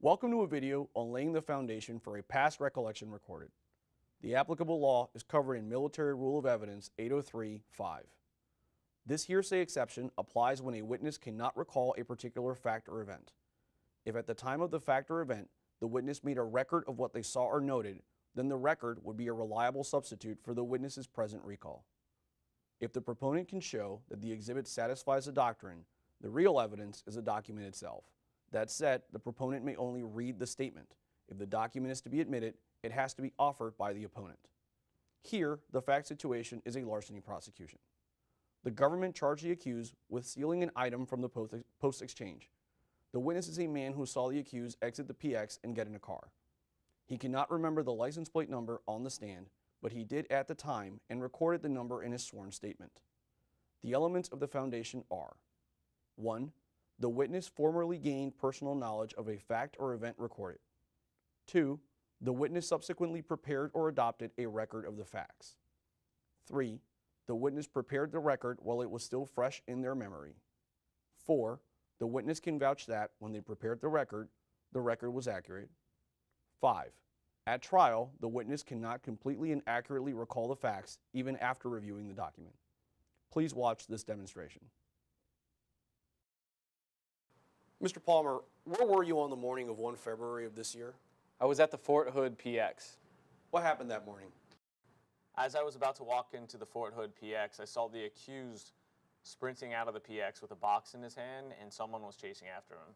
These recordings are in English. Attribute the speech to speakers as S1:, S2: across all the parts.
S1: Welcome to a video on laying the foundation for a past recollection recorded. The applicable law is covered in Military Rule of Evidence 803-5. This hearsay exception applies when a witness cannot recall a particular fact or event. If at the time of the fact or event, the witness made a record of what they saw or noted, then the record would be a reliable substitute for the witness's present recall. If the proponent can show that the exhibit satisfies the doctrine, the real evidence is the document itself. That said, the proponent may only read the statement. If the document is to be admitted, it has to be offered by the opponent. Here, the fact situation is a larceny prosecution. The government charged the accused with stealing an item from the post exchange. The witness is a man who saw the accused exit the PX and get in a car. He cannot remember the license plate number on the stand, but he did at the time and recorded the number in his sworn statement. The elements of the foundation are: 1. The witness formerly gained personal knowledge of a fact or event recorded. 2. The witness subsequently prepared or adopted a record of the facts. 3. The witness prepared the record while it was still fresh in their memory. 4. The witness can vouch that when they prepared the record was accurate. 5. At trial, the witness cannot completely and accurately recall the facts even after reviewing the document. Please watch this demonstration. Mr. Palmer, where were you on the morning of 1 February of this year?
S2: I was at the Fort Hood PX.
S1: What happened that morning?
S2: As I was about to walk into the Fort Hood PX, I saw the accused sprinting out of the PX with a box in his hand, and someone was chasing after him.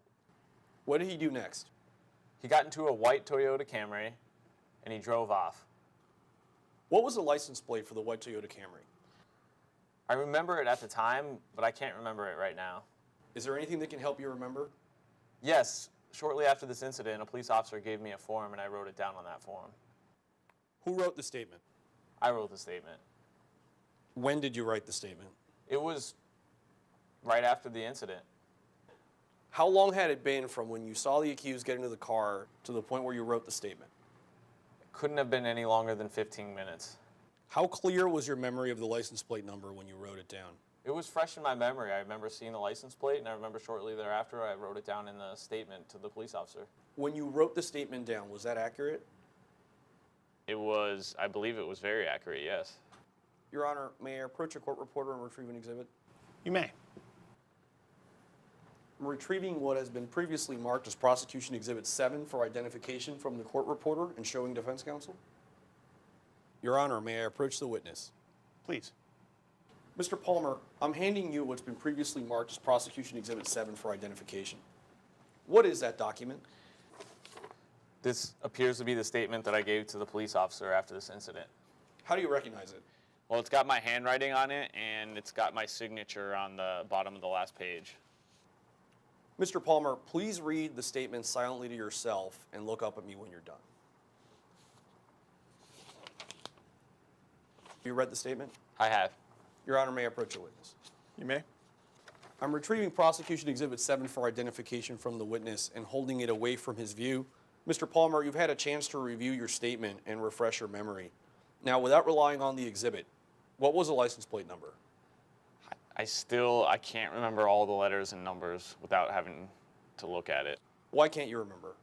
S1: What did he do next?
S2: He got into a white Toyota Camry, and he drove off.
S1: What was the license plate for the white Toyota Camry?
S2: I remember it at the time, but I can't remember it right now.
S1: Is there anything that can help you remember?
S2: Yes, shortly after this incident, a police officer gave me a form, and I wrote it down on that form.
S1: Who wrote the statement?
S2: I wrote the statement.
S1: When did you write the statement?
S2: It was right after the incident.
S1: How long had it been from when you saw the accused get into the car to the point where you wrote the statement?
S2: It couldn't have been any longer than 15 minutes.
S1: How clear was your memory of the license plate number when you wrote it down?
S2: It was fresh in my memory. I remember seeing the license plate, and I remember shortly thereafter I wrote it down in the statement to the police officer.
S1: When you wrote the statement down, was that accurate?
S2: It was, I believe it was very accurate, yes.
S1: Your Honor, may I approach a court reporter and retrieve an exhibit?
S3: You may.
S1: I'm retrieving what has been previously marked as Prosecution Exhibit 7 for identification from the court reporter and showing defense counsel. Your Honor, may I approach the witness?
S3: Please.
S1: Mr. Palmer, I'm handing you what's been previously marked as Prosecution Exhibit 7 for identification. What is that document?
S2: This appears to be the statement that I gave to the police officer after this incident.
S1: How do you recognize it?
S2: Well, it's got my handwriting on it, and it's got my signature on the bottom of the last page.
S1: Mr. Palmer, please read the statement silently to yourself and look up at me when you're done. You read the statement?
S2: I have.
S1: Your Honor, may I approach a witness?
S3: You may.
S1: I'm retrieving Prosecution Exhibit 7 for identification from the witness and holding it away from his view. Mr. Palmer, you've had a chance to review your statement and refresh your memory. Now, without relying on the exhibit, what was the license plate number?
S2: I can't remember all the letters and numbers without having to look at it.
S1: Why can't you remember?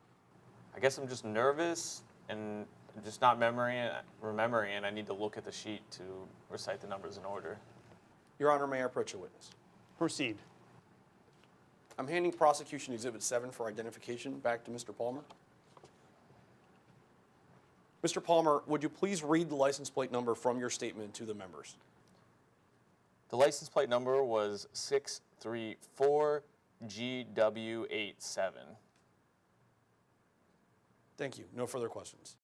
S2: I guess I'm just nervous and just not remembering, and I need to look at the sheet to recite the numbers in order.
S1: Your Honor, may I approach a witness?
S3: Proceed.
S1: I'm handing Prosecution Exhibit 7 for identification back to Mr. Palmer. Mr. Palmer, would you please read the license plate number from your statement to the members?
S2: The license plate number was 634GW87.
S1: Thank you. No further questions.